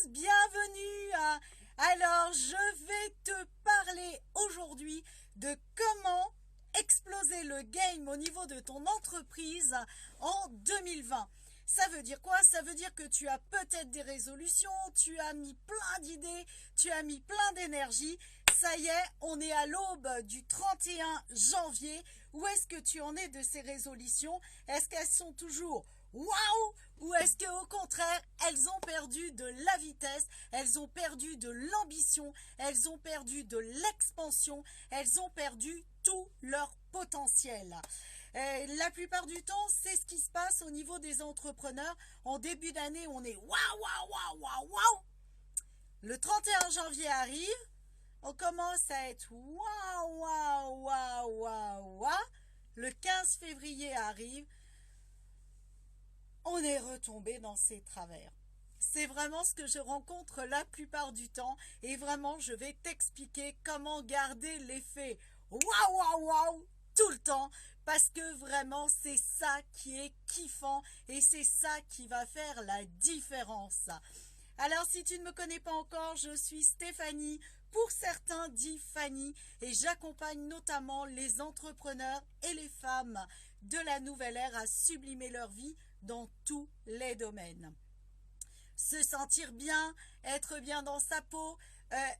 bienvenue. Alors, je vais te parler aujourd'hui de comment exploser le game au niveau de ton entreprise en 2020. Ça veut dire quoi? Ça veut dire que tu as peut-être des résolutions, tu as mis plein d'idées, tu as mis plein d'énergie. Ça y est, on est à l'aube du 31 janvier. Où est-ce que tu en es de ces résolutions? Est-ce qu'elles sont toujours waouh? Ou est-ce qu'au contraire, elles ont perdu de la vitesse, elles ont perdu de l'ambition, elles ont perdu de l'expansion, elles ont perdu tout leur potentiel? La plupart du temps, c'est ce qui se passe au niveau des entrepreneurs. En début d'année, on est waouh, waouh, waouh, waouh, waouh. Le 31 janvier arrive, on commence à être waouh, waouh, waouh, waouh, waouh. Le 15 février arrive, on est retombé dans ses travers. C'est vraiment ce que je rencontre la plupart du temps et vraiment je vais t'expliquer comment garder l'effet waouh waouh waouh tout le temps parce que vraiment c'est ça qui est kiffant et c'est ça qui va faire la différence. Alors si tu ne me connais pas encore, je suis Stéphanie, pour certains dit Fanny, et j'accompagne notamment les entrepreneurs et les femmes de la nouvelle ère à sublimer leur vie dans tous les domaines. Se sentir bien, être bien dans sa peau,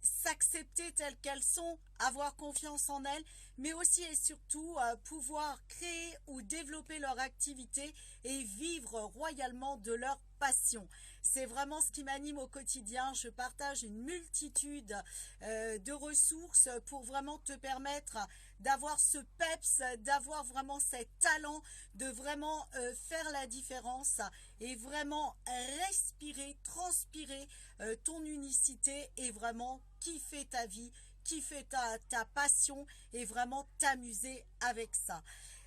s'accepter telles qu'elles sont, avoir confiance en elles, mais aussi et surtout pouvoir créer ou développer leur activité et vivre royalement de leur passion. C'est vraiment ce qui m'anime au quotidien. Je partage une multitude de ressources pour vraiment te permettre d'avoir ce peps, d'avoir vraiment cet talent, de vraiment faire la différence et vraiment respirer, transpirer ton unicité et vraiment kiffer ta vie, kiffer ta passion et vraiment t'amuser avec ça.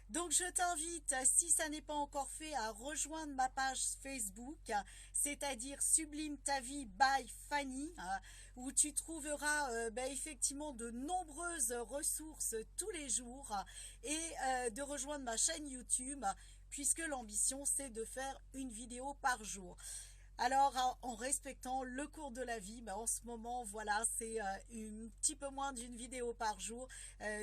Donc je t'invite, si ça n'est pas encore fait, à rejoindre ma page Facebook, c'est-à-dire Sublime ta vie by Fanny, où tu trouveras effectivement de nombreuses ressources tous les jours et de rejoindre ma chaîne YouTube, puisque l'ambition c'est de faire une vidéo par jour. Alors, en respectant le cours de la vie, en ce moment, voilà, c'est un petit peu moins d'une vidéo par jour,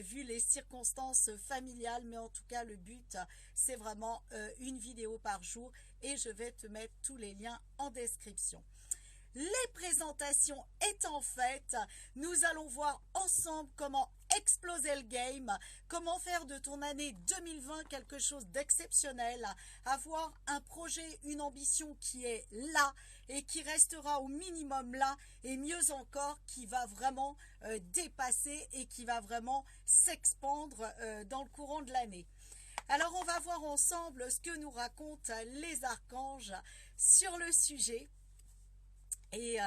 vu les circonstances familiales, mais en tout cas, le but, c'est vraiment une vidéo par jour et je vais te mettre tous les liens en description. Les présentations étant faites, nous allons voir ensemble comment exploser le game, comment faire de ton année 2020 quelque chose d'exceptionnel, avoir un projet, une ambition qui est là et qui restera au minimum là et mieux encore qui va vraiment dépasser et qui va vraiment s'expandre dans le courant de l'année. Alors on va voir ensemble ce que nous racontent les archanges sur le sujet. Et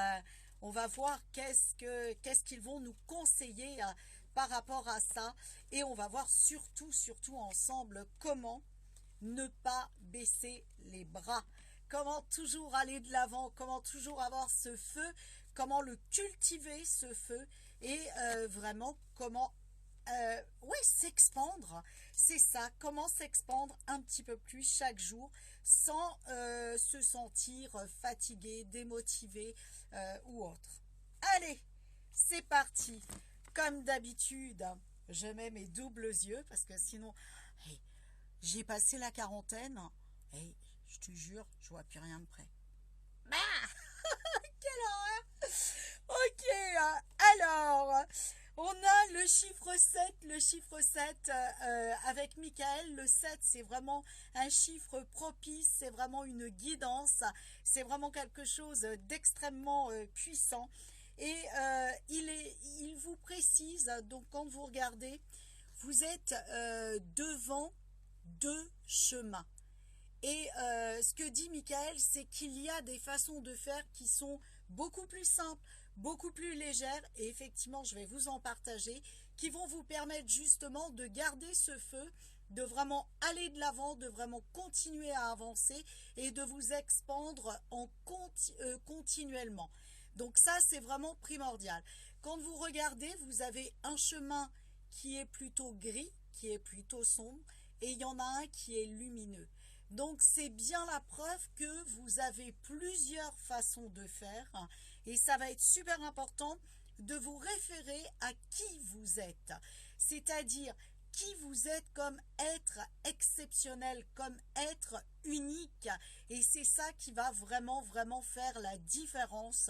on va voir qu'est-ce qu'ils vont nous conseiller par rapport à ça. Et on va voir surtout ensemble comment ne pas baisser les bras. Comment toujours aller de l'avant, comment toujours avoir ce feu, comment le cultiver ce feu et vraiment comment s'expandre. C'est ça, comment s'expandre un petit peu plus chaque jour sans se sentir fatigué, démotivé ou autre. Allez, c'est parti. Comme d'habitude, je mets mes doubles yeux parce que sinon, hey, j'ai passé la quarantaine. Hey, je te jure, je vois plus rien de près. Ah quelle horreur. Ok, alors... On a le chiffre 7 avec Michael. Le 7, c'est vraiment un chiffre propice, c'est vraiment une guidance, c'est vraiment quelque chose d'extrêmement puissant. Et il vous précise, donc quand vous regardez, vous êtes devant deux chemins. Et ce que dit Michael, c'est qu'il y a des façons de faire qui sont beaucoup plus simples, beaucoup plus légères, et effectivement je vais vous en partager, qui vont vous permettre justement de garder ce feu, de vraiment aller de l'avant, de vraiment continuer à avancer et de vous expandre continuellement. Donc ça c'est vraiment primordial. Quand vous regardez, vous avez un chemin qui est plutôt gris, qui est plutôt sombre, et il y en a un qui est lumineux. Donc c'est bien la preuve que vous avez plusieurs façons de faire et ça va être super important de vous référer à qui vous êtes, c'est-à-dire qui vous êtes comme être exceptionnel, comme être unique, et c'est ça qui va vraiment faire la différence.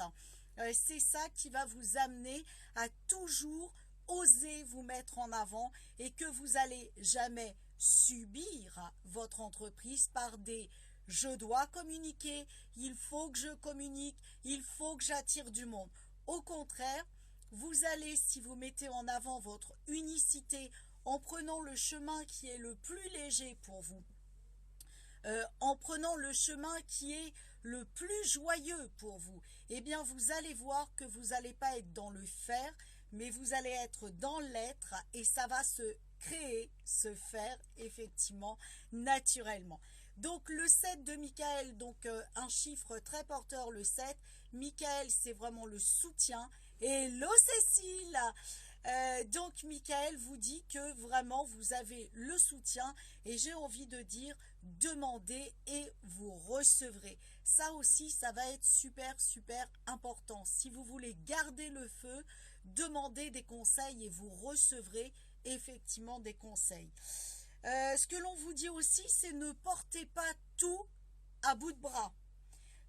C'est ça qui va vous amener à toujours oser vous mettre en avant et que vous allez jamais subir votre entreprise par des je dois communiquer, il faut que je communique, il faut que j'attire du monde. Au contraire, vous allez, si vous mettez en avant votre unicité en prenant le chemin qui est le plus léger pour vous, en prenant le chemin qui est le plus joyeux pour vous, eh bien vous allez voir que vous n'allez pas être dans le faire, mais vous allez être dans l'être et ça va se créer, se faire effectivement naturellement. Donc le 7 de Michael, donc un chiffre très porteur, le 7. Michael, c'est vraiment le soutien. Hello Cécile. Donc Michael vous dit que vraiment vous avez le soutien et j'ai envie de dire demandez et vous recevrez. Ça aussi, ça va être super important. Si vous voulez garder le feu, demandez des conseils et vous recevrez effectivement des conseils. Ce que l'on vous dit aussi, c'est ne portez pas tout à bout de bras.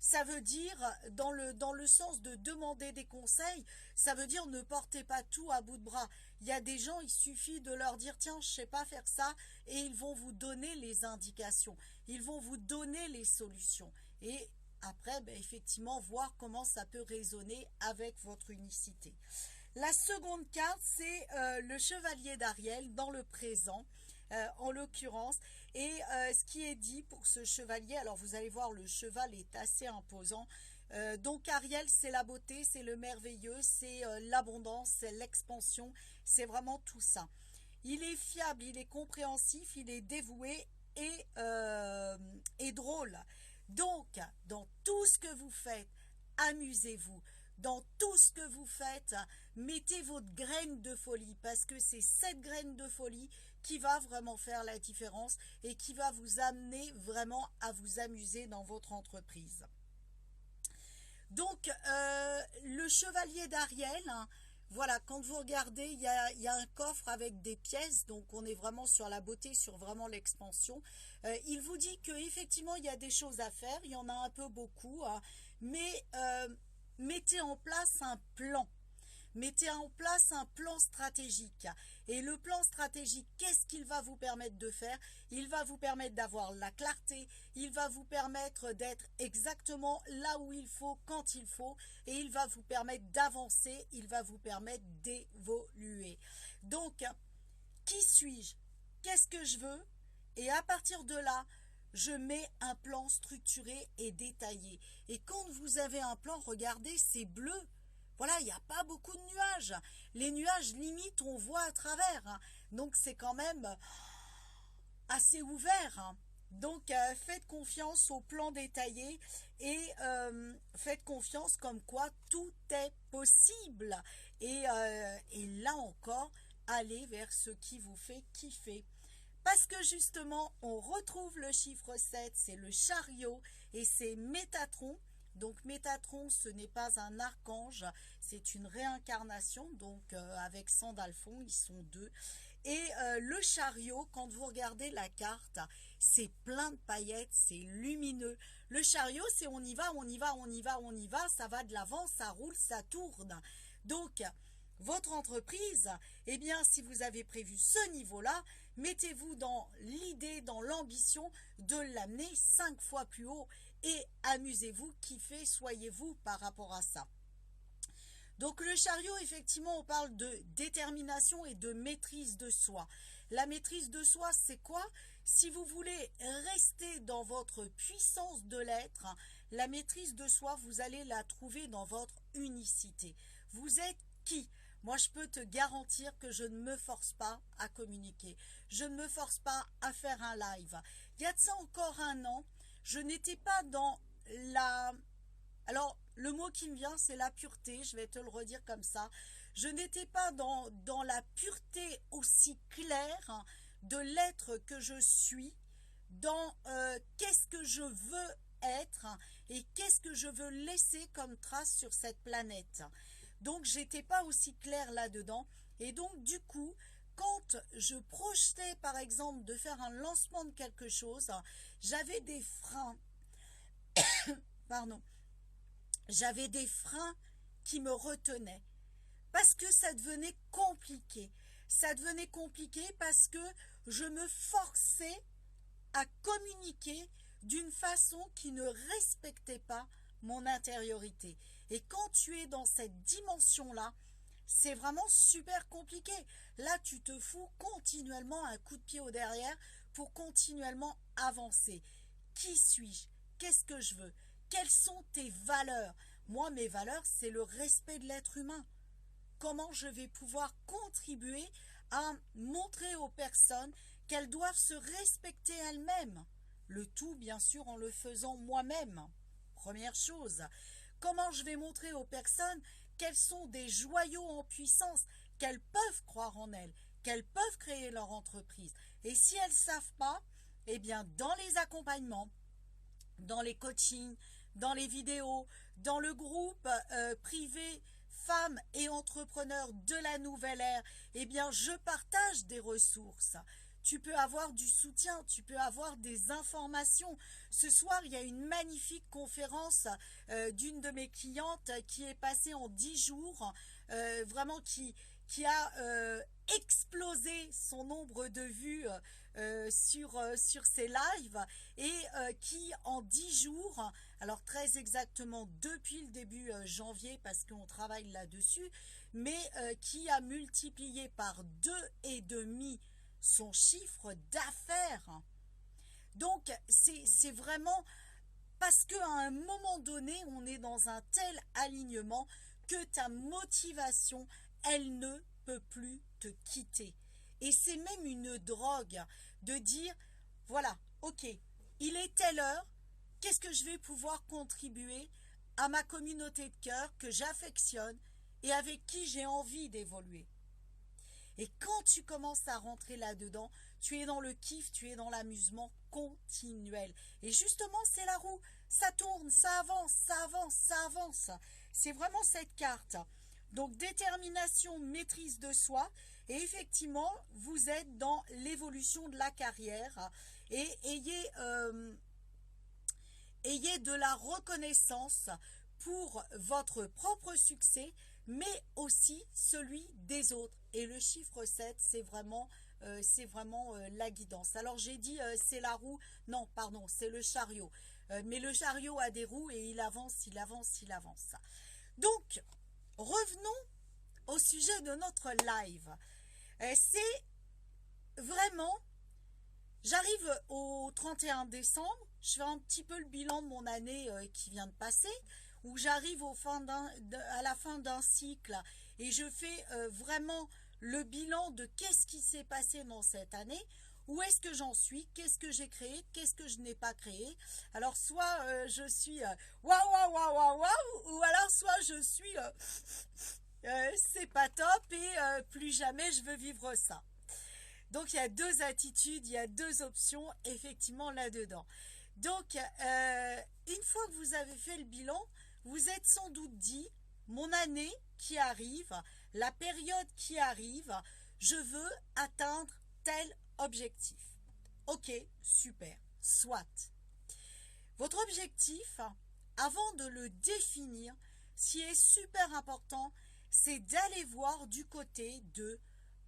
Ça veut dire, dans le sens de demander des conseils, ça veut dire ne portez pas tout à bout de bras. Il y a des gens, il suffit de leur dire, tiens, je ne sais pas faire ça, et ils vont vous donner les indications, ils vont vous donner les solutions. Et après, effectivement, voir comment ça peut résonner avec votre unicité. La seconde carte, c'est le chevalier d'Ariel dans le présent. En l'occurrence, et ce qui est dit pour ce chevalier, alors vous allez voir, le cheval est assez imposant. Donc Ariel, c'est la beauté, c'est le merveilleux, c'est l'abondance, c'est l'expansion, c'est vraiment tout ça. Il est fiable, il est compréhensif, il est dévoué et drôle. Donc, dans tout ce que vous faites, amusez-vous. Dans tout ce que vous faites, mettez votre graine de folie parce que c'est cette graine de folie qui va vraiment faire la différence et qui va vous amener vraiment à vous amuser dans votre entreprise. Donc, le chevalier d'Ariel, voilà, quand vous regardez, il y a un coffre avec des pièces, donc on est vraiment sur la beauté, sur vraiment l'expansion. Il vous dit qu'effectivement, il y a des choses à faire, il y en a un peu beaucoup, mais mettez en place un plan. Mettez en place un plan stratégique. Et le plan stratégique, qu'est-ce qu'il va vous permettre de faire? Il va vous permettre d'avoir la clarté, il va vous permettre d'être exactement là où il faut, quand il faut, et il va vous permettre d'avancer, il va vous permettre d'évoluer. Donc, qui suis-je? Qu'est-ce que je veux? Et à partir de là, je mets un plan structuré et détaillé. Et quand vous avez un plan, regardez, c'est bleu. Voilà, il n'y a pas beaucoup de nuages. Les nuages, limite, on voit à travers. Donc, c'est quand même assez ouvert. Donc, faites confiance au plan détaillé et faites confiance comme quoi tout est possible. Et là encore, allez vers ce qui vous fait kiffer. Parce que justement, on retrouve le chiffre 7, c'est le chariot et c'est Métatron. Donc Métatron, ce n'est pas un archange, c'est une réincarnation, donc avec Sandalphon, ils sont deux. Et le chariot, quand vous regardez la carte, c'est plein de paillettes, c'est lumineux. Le chariot, c'est on y va, on y va, on y va, on y va, ça va de l'avant, ça roule, ça tourne. Donc, votre entreprise, eh bien, si vous avez prévu ce niveau-là, mettez-vous dans l'idée, dans l'ambition de l'amener 5 fois plus haut et amusez-vous, kiffez, soyez-vous par rapport à ça. Donc le chariot, effectivement, on parle de détermination et de maîtrise de soi. La maîtrise de soi, c'est quoi? Si vous voulez rester dans votre puissance de l'être, la maîtrise de soi, vous allez la trouver dans votre unicité. Vous êtes qui? Moi, je peux te garantir que je ne me force pas à communiquer. Je ne me force pas à faire un live. Il y a de ça encore un an, je n'étais pas dans la... Alors, le mot qui me vient, c'est la pureté, je vais te le redire comme ça. Je n'étais pas dans la pureté aussi claire de l'être que je suis dans qu'est-ce que je veux être et qu'est-ce que je veux laisser comme trace sur cette planète. Donc j'étais pas aussi claire là-dedans, et donc du coup quand je projetais par exemple de faire un lancement de quelque chose, j'avais des freins, pardon, j'avais des freins qui me retenaient parce que ça devenait compliqué. Ça devenait compliqué parce que je me forçais à communiquer d'une façon qui ne respectait pas mon intériorité. Et quand tu es dans cette dimension-là, c'est vraiment super compliqué. Là, tu te fous continuellement un coup de pied au derrière pour continuellement avancer. Qui suis-je? Qu'est-ce que je veux? Quelles sont tes valeurs? Moi, mes valeurs, c'est le respect de l'être humain. Comment je vais pouvoir contribuer à montrer aux personnes qu'elles doivent se respecter elles-mêmes. Le tout, bien sûr, en le faisant moi-même. Première chose. Comment je vais montrer aux personnes qu'elles sont des joyaux en puissance, qu'elles peuvent croire en elles, qu'elles peuvent créer leur entreprise. Et si elles ne savent pas, eh bien, dans les accompagnements, dans les coachings, dans les vidéos, dans le groupe privé femmes et entrepreneurs de la nouvelle ère, eh bien, je partage des ressources. Tu peux avoir du soutien, tu peux avoir des informations. Ce soir, il y a une magnifique conférence d'une de mes clientes qui est passée en 10 jours, vraiment qui a explosé son nombre de vues sur ses lives, et qui en 10 jours, alors très exactement depuis le début janvier parce qu'on travaille là-dessus, mais qui a multiplié par 2,5 son chiffre d'affaires. Donc c'est vraiment parce qu'à un moment donné, on est dans un tel alignement que ta motivation, elle ne peut plus te quitter. Et c'est même une drogue de dire, voilà, ok, il est telle heure, qu'est-ce que je vais pouvoir contribuer à ma communauté de cœur que j'affectionne et avec qui j'ai envie d'évoluer. Et quand tu commences à rentrer là-dedans, tu es dans le kiff, tu es dans l'amusement continuel. Et justement, c'est la roue. Ça tourne, ça avance, ça avance, ça avance. C'est vraiment cette carte. Donc, détermination, maîtrise de soi. Et effectivement, vous êtes dans l'évolution de la carrière. Et ayez de la reconnaissance pour votre propre succès, mais aussi celui des autres. Et le chiffre 7, c'est vraiment la guidance. Alors j'ai dit c'est la roue, non pardon, c'est le chariot. Mais le chariot a des roues et il avance, il avance, il avance. Donc, revenons au sujet de notre live. C'est vraiment, j'arrive au 31 décembre, je fais un petit peu le bilan de mon année qui vient de passer, où j'arrive à la fin d'un cycle et je fais vraiment le bilan de qu'est-ce qui s'est passé dans cette année, où est-ce que j'en suis, qu'est-ce que j'ai créé, qu'est-ce que je n'ai pas créé. Alors soit je suis waouh waouh waouh waouh waouh, ou alors soit je suis c'est pas top et plus jamais je veux vivre ça. Donc il y a deux attitudes, il y a deux options effectivement là-dedans. Donc une fois que vous avez fait le bilan, vous êtes sans doute dit, mon année qui arrive, la période qui arrive, je veux atteindre tel objectif. Ok, super, soit. Votre objectif, avant de le définir, ce qui est super important, c'est d'aller voir du côté de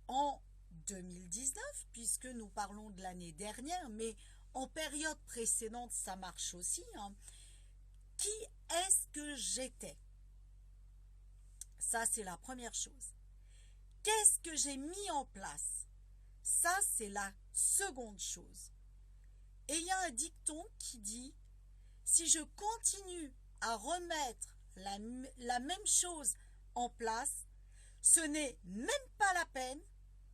en 2019, puisque nous parlons de l'année dernière, mais en période précédente, ça marche aussi. Qui est-ce que j'étais? Ça, c'est la première chose. Qu'est-ce que j'ai mis en place? Ça, c'est la seconde chose. Et il y a un dicton qui dit, si je continue à remettre la même chose en place, ce n'est même pas la peine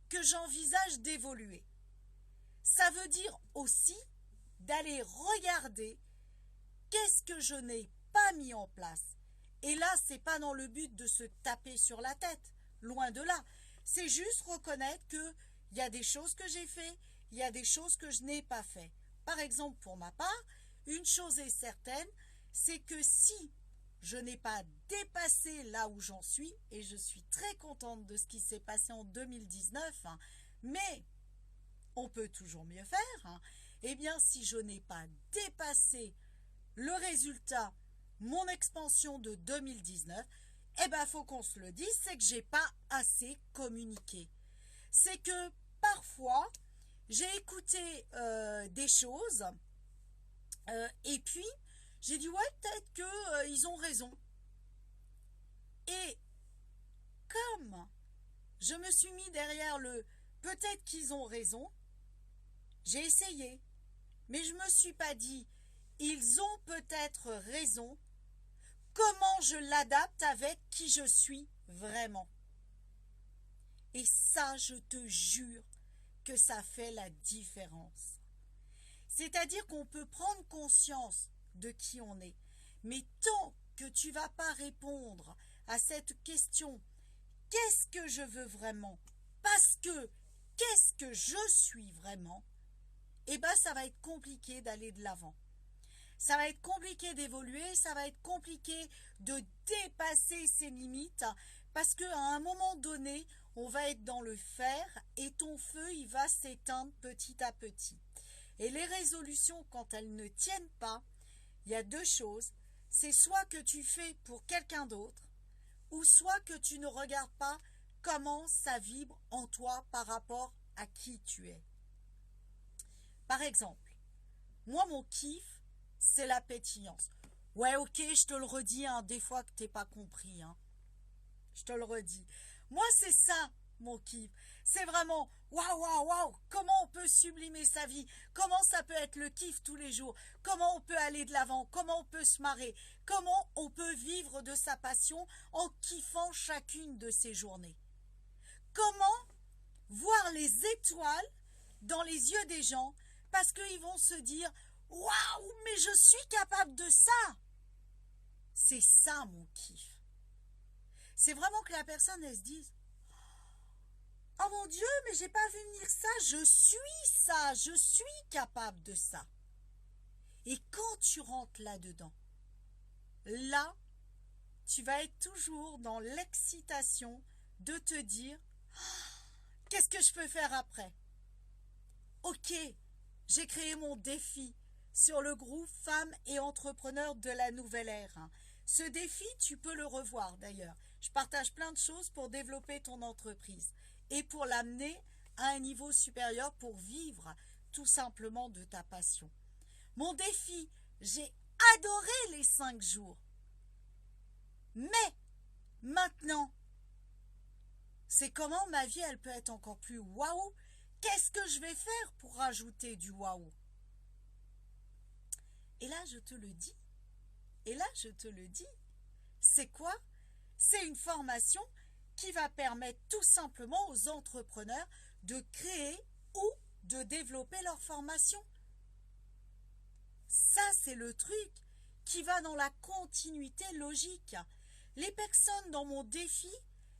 que j'envisage d'évoluer. Ça veut dire aussi d'aller regarder qu'est-ce que je n'ai pas mis en place. Et là, c'est pas dans le but de se taper sur la tête, loin de là. C'est juste reconnaître qu'il y a des choses que j'ai fait, il y a des choses que je n'ai pas fait. par exemple, pour ma part, une chose est certaine, c'est que si je n'ai pas dépassé là où j'en suis, et je suis très contente de ce qui s'est passé en 2019, hein, mais on peut toujours mieux faire, hein, eh bien, si je n'ai pas dépassé le résultat, mon expansion de 2019, eh bien, il faut qu'on se le dise, c'est que j'ai pas assez communiqué. C'est que parfois, j'ai écouté des choses et puis j'ai dit ouais, peut-être qu'ils ont raison. Et comme je me suis mis derrière le peut-être qu'ils ont raison, j'ai essayé. Mais je ne me suis pas dit ils ont peut-être raison, comment je l'adapte avec qui je suis vraiment. Et ça, je te jure que ça fait la différence. C'est-à-dire qu'on peut prendre conscience de qui on est. Mais tant que tu ne vas pas répondre à cette question, qu'est-ce que je veux vraiment? Parce que qu'est-ce que je suis vraiment? Eh bien, ça va être compliqué d'aller de l'avant. Ça va être compliqué d'évoluer, ça va être compliqué de dépasser ses limites parce qu'à un moment donné, on va être dans le fer et ton feu, il va s'éteindre petit à petit. Et les résolutions, quand elles ne tiennent pas, il y a deux choses. C'est soit que tu fais pour quelqu'un d'autre ou soit que tu ne regardes pas comment ça vibre en toi par rapport à qui tu es. Par exemple, moi, mon kiff, c'est la pétillance. Ouais, ok, je te le redis, hein, des fois que t'es pas compris. Hein. Je te le redis. Moi, c'est ça, mon kiff. C'est vraiment, waouh, waouh, waouh, comment on peut sublimer sa vie, comment ça peut être le kiff tous les jours, comment on peut aller de l'avant, comment on peut se marrer, comment on peut vivre de sa passion en kiffant chacune de ses journées. Comment voir les étoiles dans les yeux des gens parce qu'ils vont se dire waouh, mais je suis capable de ça. C'est ça mon kiff. C'est vraiment que la personne, elle se dise oh mon Dieu, mais j'ai pas vu venir ça, je suis capable de ça. Et quand tu rentres là-dedans, là, tu vas être toujours dans l'excitation de te dire qu'est-ce que je peux faire après? Ok, j'ai créé mon défi sur le groupe Femmes et Entrepreneurs de la Nouvelle Ère. Ce défi, tu peux le revoir d'ailleurs. Je partage plein de choses pour développer ton entreprise et pour l'amener à un niveau supérieur pour vivre tout simplement de ta passion. Mon défi, j'ai adoré les 5 jours. Mais maintenant, c'est comment ma vie, elle peut être encore plus waouh. Qu'est-ce que je vais faire pour rajouter du waouh? Et là, je te le dis. C'est quoi? C'est une formation qui va permettre tout simplement aux entrepreneurs de créer ou de développer leur formation. Ça, c'est le truc qui va dans la continuité logique. Les personnes dans mon défi,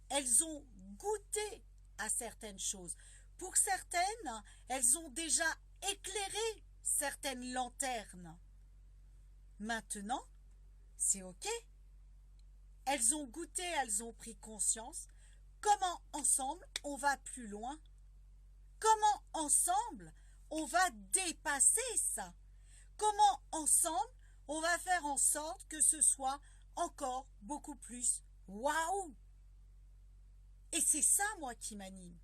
elles ont goûté à certaines choses. Pour certaines, elles ont déjà éclairé certaines lanternes. Maintenant, c'est ok. Elles ont goûté, elles ont pris conscience. Comment ensemble, on va plus loin? Comment ensemble, on va dépasser ça? Comment ensemble, on va faire en sorte que ce soit encore beaucoup plus waouh? Et c'est ça, moi, qui m'anime.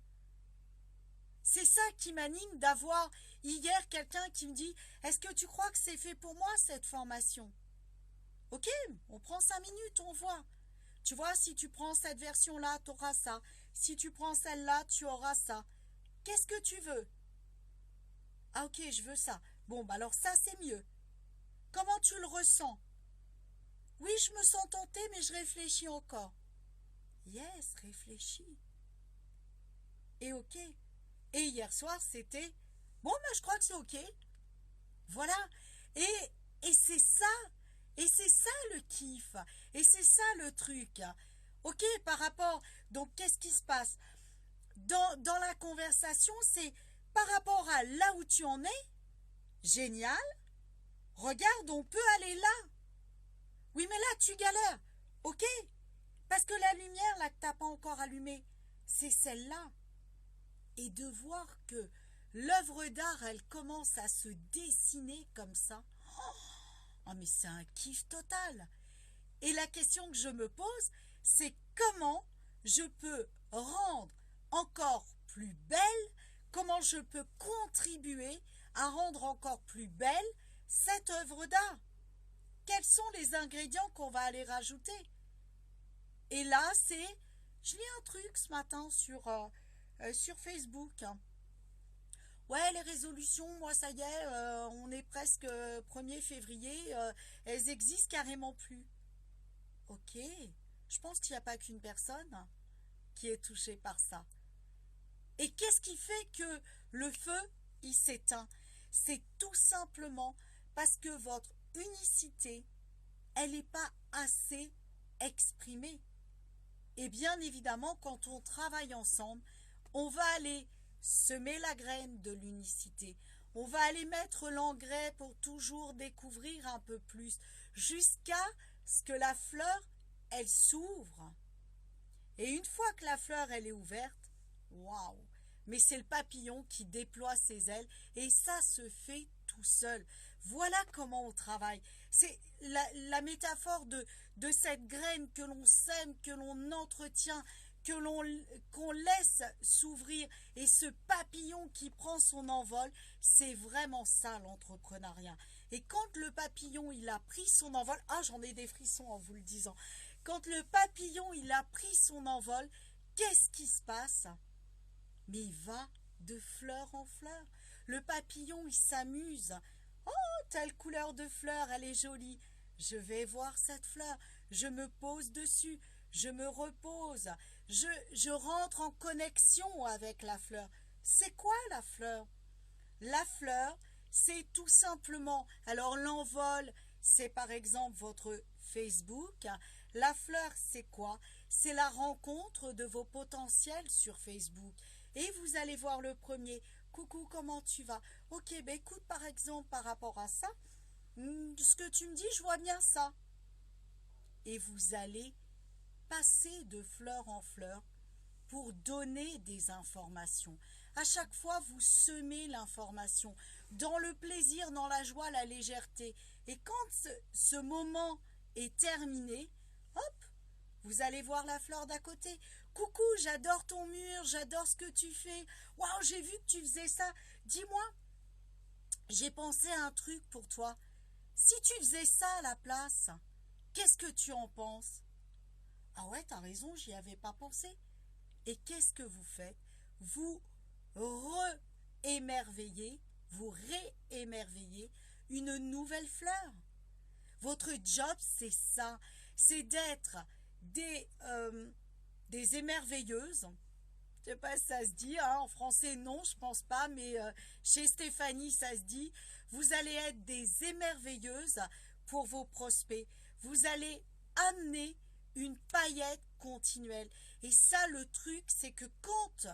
C'est ça qui m'anime d'avoir hier quelqu'un qui me dit « Est-ce que tu crois que c'est fait pour moi, cette formation ?» Ok, on prend 5 minutes, on voit. Tu vois, si tu prends cette version-là, tu auras ça. Si tu prends celle-là, tu auras ça. Qu'est-ce que tu veux? Ah ok, je veux ça. Bon, bah alors ça, c'est mieux. Comment tu le ressens? Oui, je me sens tentée, mais je réfléchis encore. Yes, réfléchis. Et ok. Et hier soir, c'était bon, ben, je crois que c'est ok. Voilà. Et c'est ça. Et c'est ça le kiff. Et c'est ça le truc. Ok, par rapport. Donc, qu'est-ce qui se passe? Dans la conversation, c'est par rapport à là où tu en es, Génial. Regarde, on peut aller là. Oui, mais là, tu galères. Ok. Parce que la lumière, là, que t'as pas encore allumée, c'est celle-là. Et de voir que l'œuvre d'art, elle commence à se dessiner comme ça. Oh, mais c'est un kiff total. Et la question que je me pose, c'est comment je peux rendre encore plus belle, comment je peux contribuer à rendre encore plus belle cette œuvre d'art. Quels sont les ingrédients qu'on va aller rajouter? Et là, je lis un truc ce matin sur Facebook. Ouais, les résolutions, moi ça y est, on est presque 1er février, elles existent carrément plus. Ok, je pense qu'il n'y a pas qu'une personne qui est touchée par ça. Et qu'est-ce qui fait que le feu, il s'éteint? C'est tout simplement parce que votre unicité, elle n'est pas assez exprimée. Et bien évidemment, quand on travaille ensemble, on va aller semer la graine de l'unicité. On va aller mettre l'engrais pour toujours découvrir un peu plus, jusqu'à ce que la fleur, elle s'ouvre. Et une fois que la fleur, elle est ouverte, waouh! Mais c'est le papillon qui déploie ses ailes et ça se fait tout seul. Voilà comment on travaille. C'est la métaphore de cette graine que l'on sème, que l'on entretient, qu'on laisse s'ouvrir et ce papillon qui prend son envol, c'est vraiment ça l'entrepreneuriat. Et quand le papillon il a pris son envol, j'en ai des frissons en vous le disant. Quand le papillon il a pris son envol, qu'est-ce qui se passe? Mais il va de fleur en fleur. Le papillon, il s'amuse. Oh, telle couleur de fleur, elle est jolie. Je vais voir cette fleur. Je me pose dessus. Je me repose. Je rentre en connexion avec la fleur. C'est quoi la fleur? La fleur, c'est tout simplement... Alors l'envol, c'est par exemple votre Facebook. La fleur, c'est quoi? C'est la rencontre de vos potentiels sur Facebook. Et vous allez voir le premier. Coucou, comment tu vas? Ok, ben écoute, par exemple, par rapport à ça, ce que tu me dis, je vois bien ça. Et vous allez passer de fleur en fleur pour donner des informations. À chaque fois, vous semez l'information dans le plaisir, dans la joie, la légèreté. Et quand ce moment est terminé, hop, vous allez voir la fleur d'à côté. Coucou, j'adore ton mur, j'adore ce que tu fais. Waouh, j'ai vu que tu faisais ça. Dis-moi, j'ai pensé à un truc pour toi. Si tu faisais ça à la place, qu'est-ce que tu en penses? Ah ouais, t'as raison, j'y avais pas pensé. Et qu'est-ce que vous faites? Vous re-émerveillez, vous réémerveillez une nouvelle fleur. Votre job, c'est ça. C'est d'être des émerveilleuses. Je sais pas si ça se dit, hein, en français non, je pense pas, mais chez Stéphanie ça se dit. Vous allez être des émerveilleuses pour vos prospects. Vous allez amener une paillette continuelle. Et ça, le truc, c'est que quand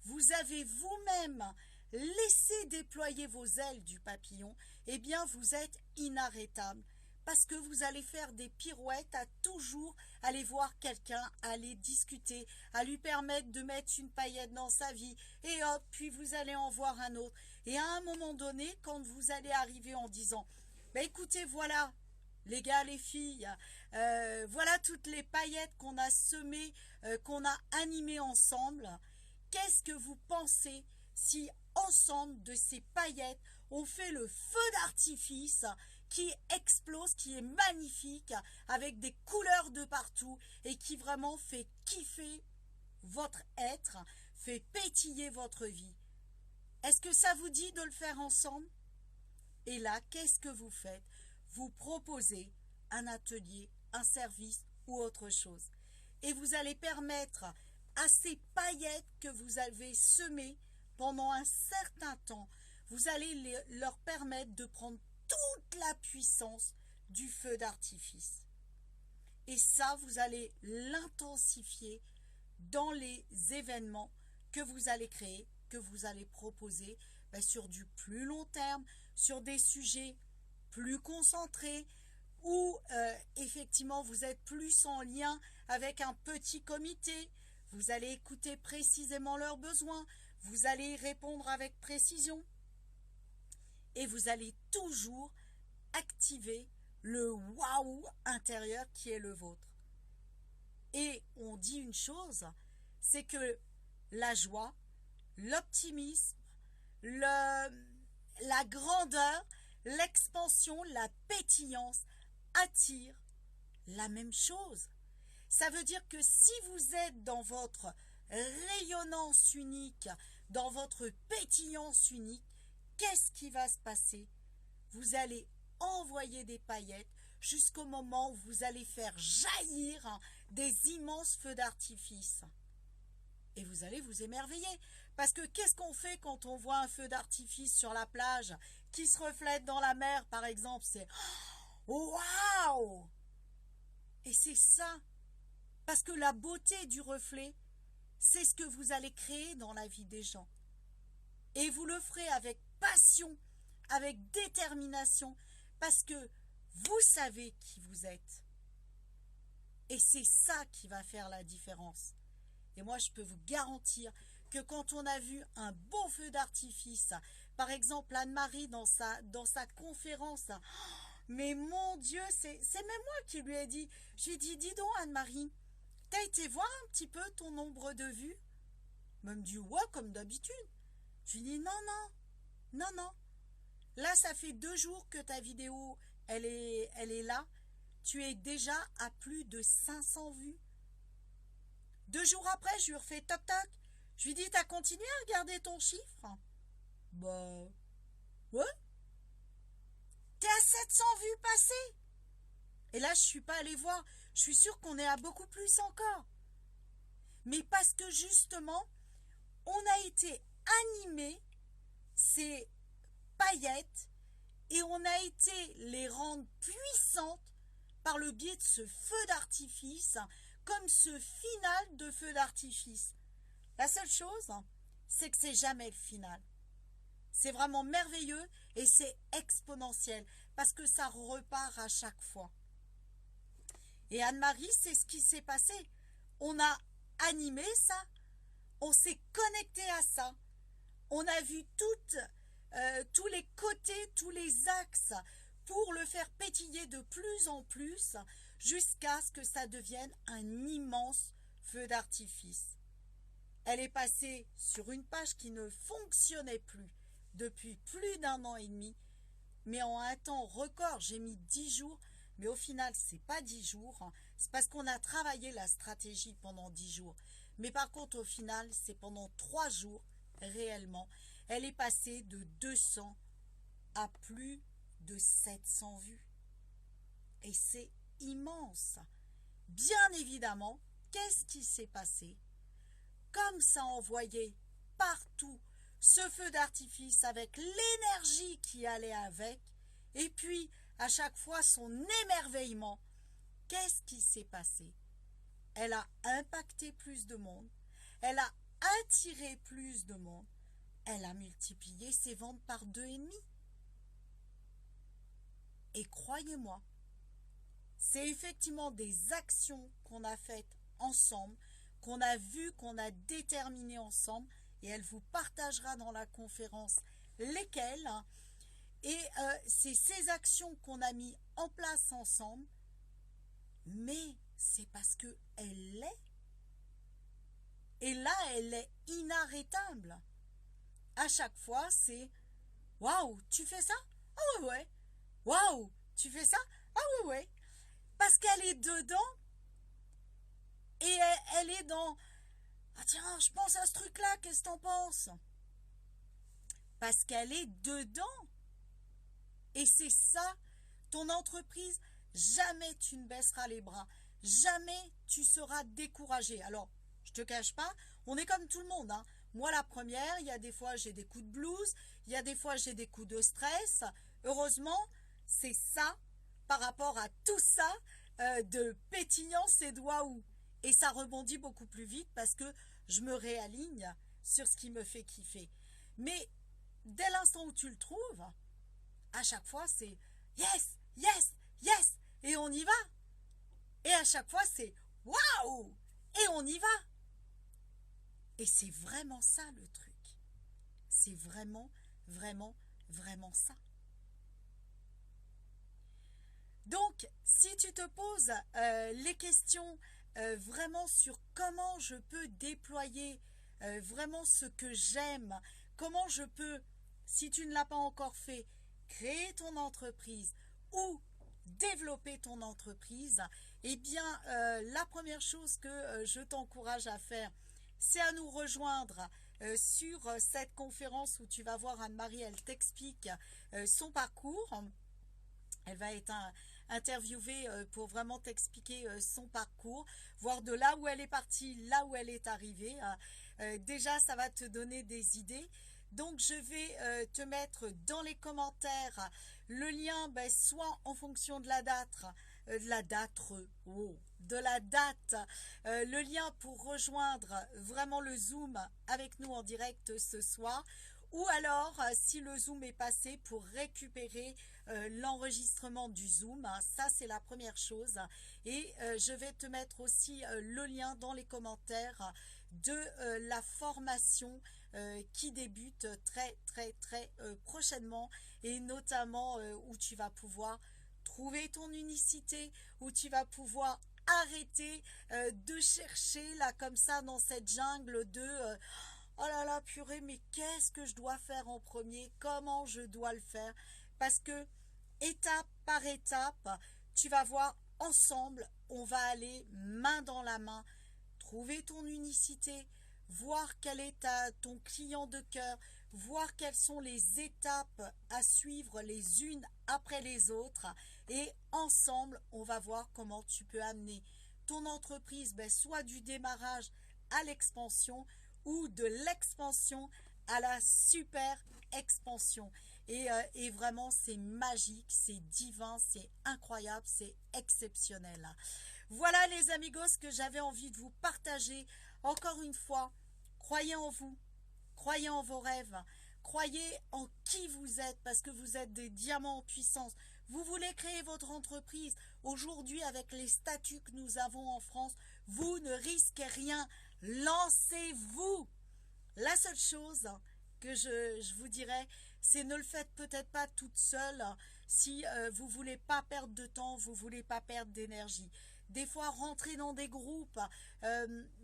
vous avez vous-même laissé déployer vos ailes du papillon, eh bien vous êtes inarrêtable. Parce que vous allez faire des pirouettes à toujours aller voir quelqu'un, aller discuter, à lui permettre de mettre une paillette dans sa vie. Et hop, puis vous allez en voir un autre. Et à un moment donné, quand vous allez arriver en disant, écoutez, voilà, les gars, les filles, voilà toutes les paillettes qu'on a semées, qu'on a animées ensemble. Qu'est-ce que vous pensez si ensemble de ces paillettes, on fait le feu d'artifice qui explose, qui est magnifique, avec des couleurs de partout et qui vraiment fait kiffer votre être, fait pétiller votre vie? Est-ce que ça vous dit de le faire ensemble? Et là, qu'est-ce que vous faites? Vous proposez un atelier, un service ou autre chose. Et vous allez permettre à ces paillettes que vous avez semées pendant un certain temps, vous allez leur permettre de prendre toute la puissance du feu d'artifice. Et ça, vous allez l'intensifier dans les événements que vous allez créer, que vous allez proposer sur du plus long terme, sur des sujets plus concentrés, où effectivement vous êtes plus en lien avec un petit comité, vous allez écouter précisément leurs besoins, vous allez y répondre avec précision et vous allez toujours activer le waouh intérieur qui est le vôtre. Et on dit une chose, c'est que la joie, l'optimisme, la grandeur, l'expansion, la pétillance attire la même chose. Ça veut dire que si vous êtes dans votre rayonnance unique, dans votre pétillance unique, qu'est-ce qui va se passer? Vous allez envoyer des paillettes jusqu'au moment où vous allez faire jaillir des immenses feux d'artifice. Et vous allez vous émerveiller. Parce que qu'est-ce qu'on fait quand on voit un feu d'artifice sur la plage qui se reflète dans la mer, par exemple? C'est waouh! Et c'est ça. Parce que la beauté du reflet, c'est ce que vous allez créer dans la vie des gens. Et vous le ferez avec passion, avec détermination, parce que vous savez qui vous êtes. Et c'est ça qui va faire la différence. Et moi, je peux vous garantir que quand on a vu un beau feu d'artifice, par exemple Anne-Marie dans sa conférence, mais mon Dieu, c'est même moi qui lui ai dit, j'ai dit, dis donc Anne-Marie, t'as été voir un petit peu ton nombre de vues? Elle me dit, ouais, comme d'habitude. Je lui dis, non. Là, ça fait 2 jours que ta vidéo, elle est là. Tu es déjà à plus de 500 vues. 2 jours après, je lui refais toc toc. Je lui dis, t'as continué à regarder ton chiffre? Bah, ouais. T'es à 700 vues passées. Et là, je suis pas allée voir. Je suis sûre qu'on est à beaucoup plus encore. Mais parce que justement, on a été animés, ces paillettes, et on a été les rendre puissantes par le biais de ce feu d'artifice, comme ce final de feu d'artifice. La seule chose, c'est que c'est jamais le final. C'est vraiment merveilleux et c'est exponentiel parce que ça repart à chaque fois. Et Anne-Marie, c'est ce qui s'est passé. On a animé ça, on s'est connecté à ça, on a vu tous les côtés, tous les axes pour le faire pétiller de plus en plus jusqu'à ce que ça devienne un immense feu d'artifice. Elle est passée sur une page qui ne fonctionnait plus depuis plus d'1 an et demi, mais en un temps record. J'ai mis 10 jours, mais au final, c'est pas 10 jours. C'est parce qu'on a travaillé la stratégie pendant 10 jours. Mais par contre, au final, c'est pendant 3 jours, réellement. Elle est passée de 200 à plus de 700 vues. Et c'est immense. Bien évidemment, qu'est-ce qui s'est passé? Comme ça envoyait partout ce feu d'artifice avec l'énergie qui allait avec, et puis à chaque fois son émerveillement, qu'est-ce qui s'est passé? Elle a impacté plus de monde, elle a attiré plus de monde, elle a multiplié ses ventes par 2,5. Et croyez-moi, c'est effectivement des actions qu'on a faites ensemble, qu'on a vues, qu'on a déterminées ensemble, et elle vous partagera dans la conférence lesquelles. Et c'est ces actions qu'on a mis en place ensemble, mais c'est parce qu'elle l'est. Et là, elle est inarrêtable. À chaque fois, c'est « Waouh, tu fais ça? Ah ouais. Waouh, tu fais ça? Ah ouais. » Parce qu'elle est dedans et elle est dans « Ah tiens, je pense à ce truc-là, qu'est-ce que t'en penses? » Parce qu'elle est dedans. Et c'est ça, ton entreprise, jamais tu ne baisseras les bras. Jamais tu seras découragé. Alors, je te cache pas, on est comme tout le monde, hein. Moi, la première, il y a des fois j'ai des coups de blues, il y a des fois j'ai des coups de stress. Heureusement, c'est ça, par rapport à tout ça, de pétillant ses doigts où. Et ça rebondit beaucoup plus vite parce que je me réaligne sur ce qui me fait kiffer. Mais dès l'instant où tu le trouves, à chaque fois, c'est yes, yes, yes, et on y va. Et à chaque fois, c'est waouh, et on y va. Et c'est vraiment ça le truc. C'est vraiment, vraiment, vraiment ça. Donc, si tu te poses les questions vraiment sur comment je peux déployer vraiment ce que j'aime, comment je peux, si tu ne l'as pas encore fait, créer ton entreprise ou développer ton entreprise, eh bien, la première chose que je t'encourage à faire, c'est à nous rejoindre sur cette conférence où tu vas voir Anne-Marie, elle t'explique son parcours. Elle va être interviewée pour vraiment t'expliquer son parcours, voir de là où elle est partie, là où elle est arrivée. Déjà, ça va te donner des idées. Donc, je vais te mettre dans les commentaires le lien, soit en fonction de la date, le lien pour rejoindre vraiment le Zoom avec nous en direct ce soir. Ou alors, si le Zoom est passé, pour récupérer l'enregistrement du Zoom. Ça, c'est la première chose. Et je vais te mettre aussi le lien dans les commentaires de la formation qui débute très, très, très prochainement. Et notamment où tu vas pouvoir trouver ton unicité, où tu vas pouvoir arrêter de chercher là comme ça dans cette jungle de oh là là, purée, mais qu'est-ce que je dois faire en premier? Comment je dois le faire? Parce que, étape par étape, tu vas voir, ensemble, on va aller main dans la main, trouver ton unicité, voir quel est ton client de cœur, voir quelles sont les étapes à suivre les unes après les autres. Et ensemble, on va voir comment tu peux amener ton entreprise, soit du démarrage à l'expansion, ou de l'expansion à la super expansion. Et vraiment, c'est magique, c'est divin, c'est incroyable, c'est exceptionnel. Voilà les amigos, ce que j'avais envie de vous partager. Encore une fois, croyez en vous, croyez en vos rêves, croyez en qui vous êtes, parce que vous êtes des diamants en puissance. Vous voulez créer votre entreprise. Aujourd'hui, avec les statuts que nous avons en France, vous ne risquez rien. Lancez-vous. La seule chose que je vous dirais, c'est ne le faites peut-être pas toute seule si vous ne voulez pas perdre de temps, vous ne voulez pas perdre d'énergie. Des fois, rentrez dans des groupes,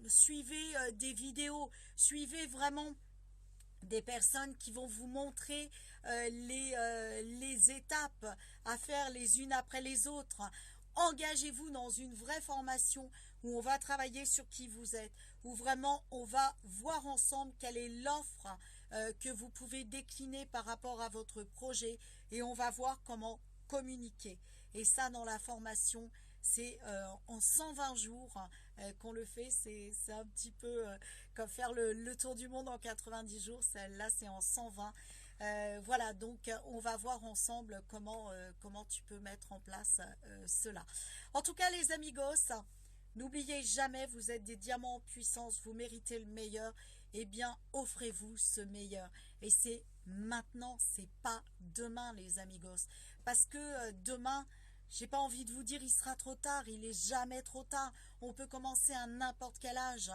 suivez des vidéos, suivez vraiment des personnes qui vont vous montrer les étapes à faire les unes après les autres. Engagez-vous dans une vraie formation où on va travailler sur qui vous êtes, où vraiment on va voir ensemble quelle est l'offre que vous pouvez décliner par rapport à votre projet, et on va voir comment communiquer. Et ça, dans la formation, c'est en 120 jours qu'on le fait. C'est un petit peu comme faire le tour du monde en 90 jours. Là, c'est en 120. Voilà, donc on va voir ensemble comment tu peux mettre en place cela. En tout cas, les amigos, n'oubliez jamais, vous êtes des diamants en puissance, vous méritez le meilleur. Eh bien, offrez-vous ce meilleur. Et c'est maintenant, c'est pas demain, les amigos. Parce que demain, j'ai pas envie de vous dire il sera trop tard, il est jamais trop tard. On peut commencer à n'importe quel âge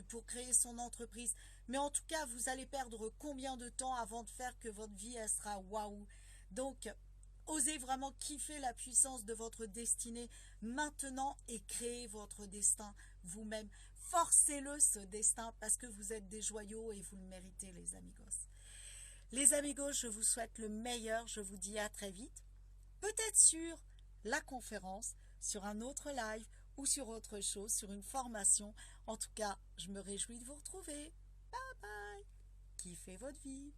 pour créer son entreprise. Mais en tout cas, vous allez perdre combien de temps avant de faire que votre vie, elle sera waouh. Donc, osez vraiment kiffer la puissance de votre destinée maintenant et créez votre destin vous-même. Forcez-le, ce destin, parce que vous êtes des joyaux et vous le méritez, les amigos. Les amigos, je vous souhaite le meilleur. Je vous dis à très vite. Peut-être sur la conférence, sur un autre live ou sur autre chose, sur une formation. En tout cas, je me réjouis de vous retrouver. Bye bye. Kiffez votre vie.